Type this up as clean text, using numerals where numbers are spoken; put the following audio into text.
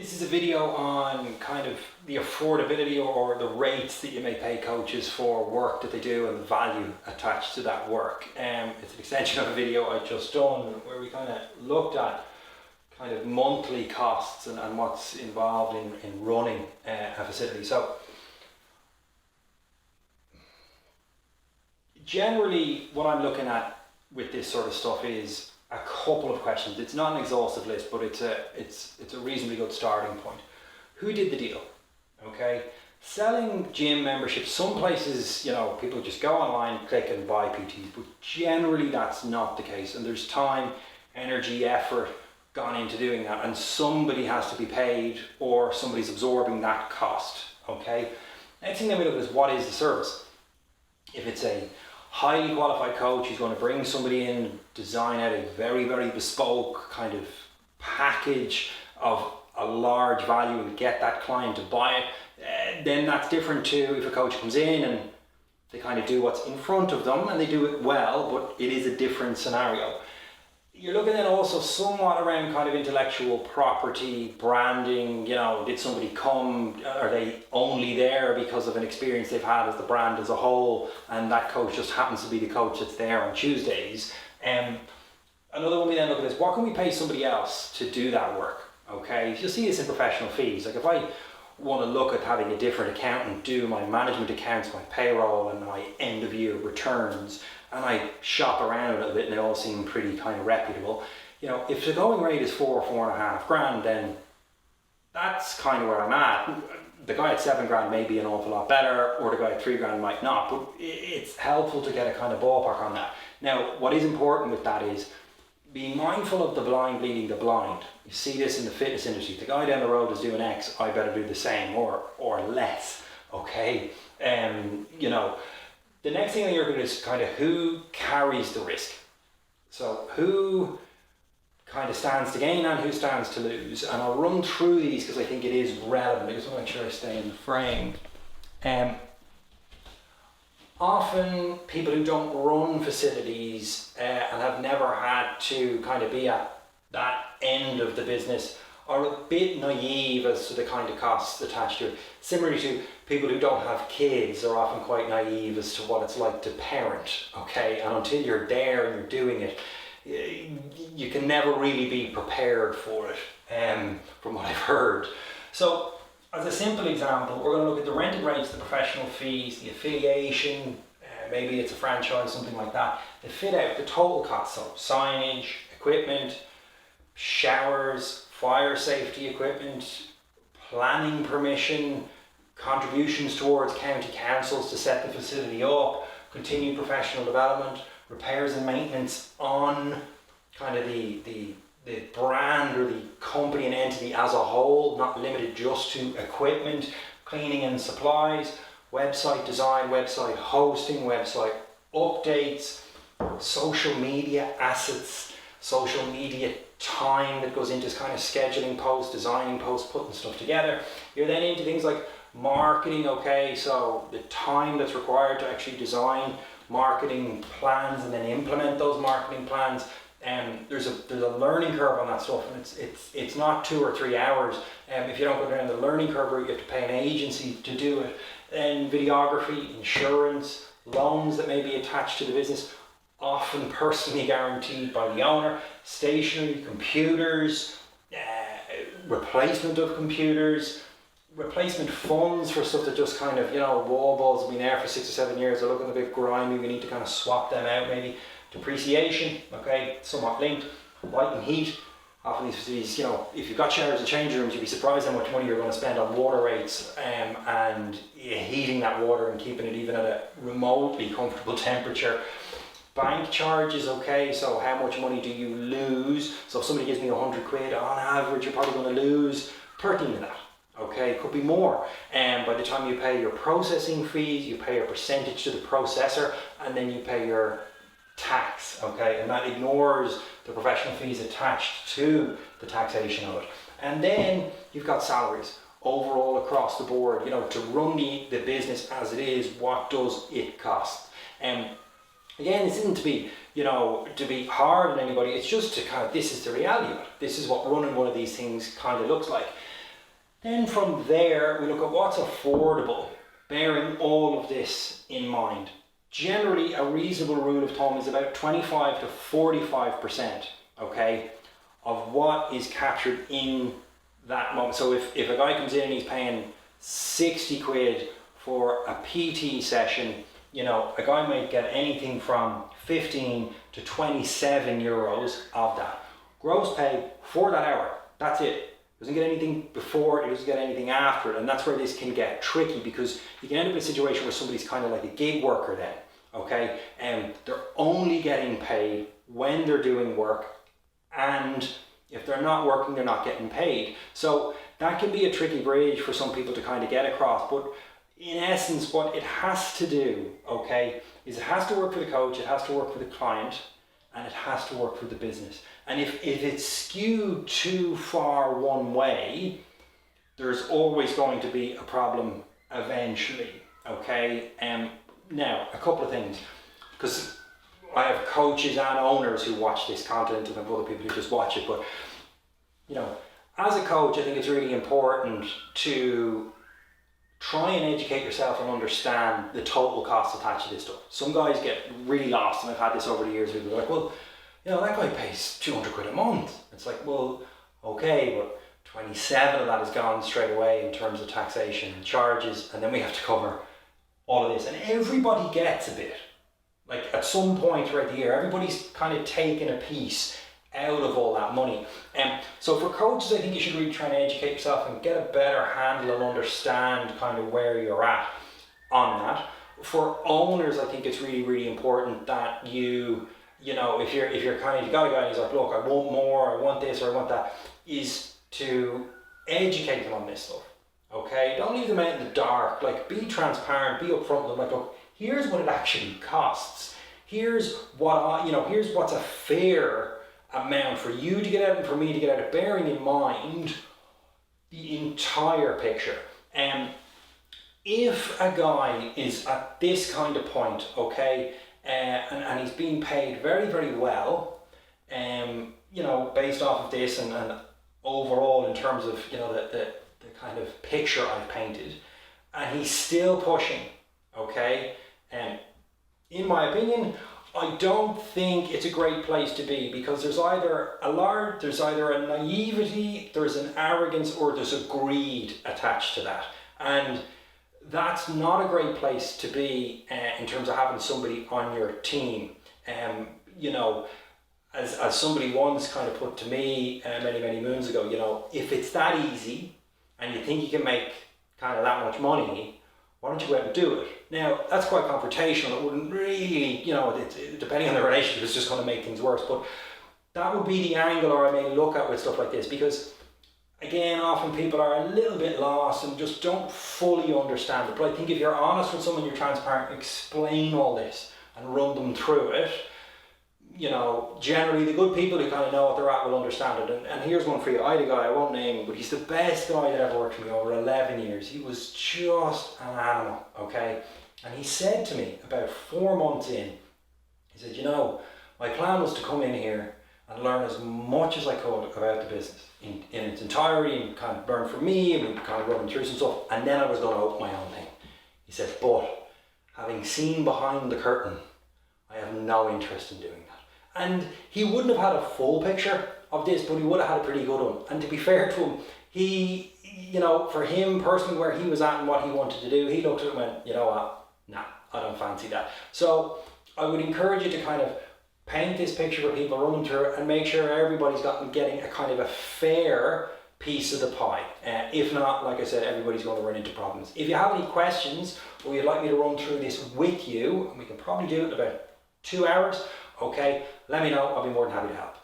This is a video on kind of the affordability or the rates that you may pay coaches for work that they do and the value attached to that work. It's an extension of a video I just done where we kind of looked at kind of monthly costs and what's involved in running a facility. So generally what I'm looking at with this sort of stuff is a couple of questions. It's not an exhaustive list, but it's a reasonably good starting point. Who did the deal? Okay, selling gym memberships. Some places, people just go online, click and buy PTs, but generally that's not the case. And there's time, energy, effort gone into doing that, and somebody has to be paid or somebody's absorbing that cost. Okay. Next thing that we look at is what is the service. If it's a highly qualified coach, he's going to bring somebody in, design out a very, very bespoke kind of package of a large value and get that client to buy it, then that's different to if a coach comes in and they kind of do what's in front of them and they do it well, but it is a different scenario. You're looking at also somewhat around kind of intellectual property, branding, did somebody come, are they only there because of an experience they've had as the brand as a whole, and that coach just happens to be the coach that's there on Tuesdays. Another one we then look at is what can we pay somebody else to do that work, okay? You'll see this in professional fees. Like if I want to look at having a different accountant do my management accounts, my payroll and my end of year returns, and I shop around a little bit and they all seem pretty kind of reputable. If the going rate is $4.5 grand, then that's kind of where I'm at. The guy at $7 may be an awful lot better, or the guy at $3 might not, but it's helpful to get a kind of ballpark on that. Now, what is important with that is being mindful of the blind leading the blind. You see this in the fitness industry. The guy down the road is doing X, I better do the same or less, okay? The next thing that you're going to do is kind of who carries the risk. So who kind of stands to gain and who stands to lose. And I'll run through these because I think it is relevant. I just want to make sure I stay in the frame. Often people who don't run facilities and have never had to kind of be at that end of the business are a bit naive as to the kind of costs attached to it. Similarly to people who don't have kids are often quite naive as to what it's like to parent, okay? And until you're there and you're doing it, you can never really be prepared for it, from what I've heard. So as a simple example, we're going to look at the rented rates, the professional fees, the affiliation, maybe it's a franchise, something like that, the fit out, the total cost, so signage, equipment, showers, fire safety equipment, planning permission, contributions towards county councils to set the facility up, continued professional development, repairs and maintenance on kind of the brand or the company and entity as a whole, not limited just to equipment, cleaning and supplies, website design, website hosting, website updates, social media assets, social media time that goes into kind of scheduling posts, designing posts, putting stuff together. You're then into things like marketing, okay, so the time that's required to actually design marketing plans and then implement those marketing plans. There's a learning curve on that stuff, and it's not 2 or 3 hours. If you don't go down the learning curve route, you have to pay an agency to do it. And videography, insurance, loans that may be attached to the business, often personally guaranteed by the owner, stationery, computers, replacement of computers, replacement funds for stuff that just kind of, wall balls have been there for 6 or 7 years, they're looking a bit grimy, we need to kind of swap them out maybe. Depreciation, okay, somewhat linked. Light and heat, often these facilities, if you've got showers and change rooms, you'd be surprised how much money you're going to spend on water rates and heating that water and keeping it even at a remotely comfortable temperature. Bank charges, okay, so how much money do you lose? So if somebody gives me 100 quid, on average you're probably going to lose 13 of that. Okay, it could be more. And by the time you pay your processing fees, you pay a percentage to the processor, and then you pay your tax, okay, and that ignores the professional fees attached to the taxation of it. And then you've got salaries overall across the board, to run the business as it is, what does it cost? Again, this isn't to be hard on anybody, it's just to kind of, this is the reality of it. This is what running one of these things kind of looks like. Then from there, we look at what's affordable, bearing all of this in mind. Generally, a reasonable rule of thumb is about 25 to 45%, okay, of what is captured in that moment. So if a guy comes in and he's paying 60 quid for a PT session, you know, a guy might get anything from 15 to 27 euros of that. Gross pay for that hour, that's it. Doesn't get anything before, it doesn't get anything after it, and that's where this can get tricky, because you can end up in a situation where somebody's kind of like a gig worker then, okay? And they're only getting paid when they're doing work, and if they're not working, they're not getting paid. So that can be a tricky bridge for some people to kind of get across, but in essence, what it has to do, okay, is it has to work for the coach, it has to work for the client, and it has to work for the business. And if it's skewed too far one way, there's always going to be a problem eventually, okay? Now, a couple of things, because I have coaches and owners who watch this content, and I have other people who just watch it, but, you know, as a coach, I think it's really important to try and educate yourself and understand the total cost attached to this stuff. Some guys get really lost, and I've had this over the years, where they're like, well, you know, that guy pays 200 quid a month. It's like, well, okay, but 27 of that is gone straight away in terms of taxation and charges, and then we have to cover all of this. And everybody gets a bit. Like at some point throughout the year, everybody's kind of taking a piece out of all that money. So for coaches, I think you should really try and educate yourself and get a better handle and understand kind of where you're at on that. For owners, I think it's really, really important that you know, if you're kind of, you got a guy and he's like, look, I want more, I want this, or I want that, is to educate them on this stuff, okay? Don't leave them out in the dark. Like, be transparent, be upfront with them. Like, look, here's what it actually costs. Here's what here's what's a fair amount for you to get out and for me to get out of, bearing in mind the entire picture. If a guy is at this kind of point, okay, and he's being paid very, very well, you know, based off of this and overall in terms of, you know, the kind of picture I've painted, and he's still pushing, okay, in my opinion, I don't think it's a great place to be, because there's either a naivety, there's an arrogance, or there's a greed attached to that. And that's not a great place to be in terms of having somebody on your team. You know, as somebody once kind of put to me many, many moons ago, you know, if it's that easy and you think you can make kind of that much money, why don't you go out and do it? Now, that's quite confrontational. It wouldn't really, you know, depending on the relationship, it's just going to make things worse. But that would be the angle I may look at with stuff like this, because again, often people are a little bit lost and just don't fully understand it. But I think if you're honest with someone, you're transparent, explain all this and run them through it, you know, generally the good people who kind of know what they're at will understand it. And here's one for you. I had a guy, I won't name him, but he's the best guy that ever worked for me over 11 years. He was just an animal, okay? And he said to me about 4 months in, he said, you know, my plan was to come in here and learn as much as I could about the business in its entirety, and kind of learn from me and kind of run through some stuff, and then I was going to open my own thing. He said, but having seen behind the curtain, I have no interest in doing that. And he wouldn't have had a full picture of this, but he would have had a pretty good one. And to be fair to him, he, you know, for him personally, where he was at and what he wanted to do, he looked at it and went, you know what, nah, I don't fancy that. So I would encourage you to kind of paint this picture for people, run them through it, and make sure everybody's getting a kind of a fair piece of the pie. If not, like I said, everybody's going to run into problems. If you have any questions, or you'd like me to run through this with you, and we can probably do it in about 2 hours, okay, let me know. I'll be more than happy to help.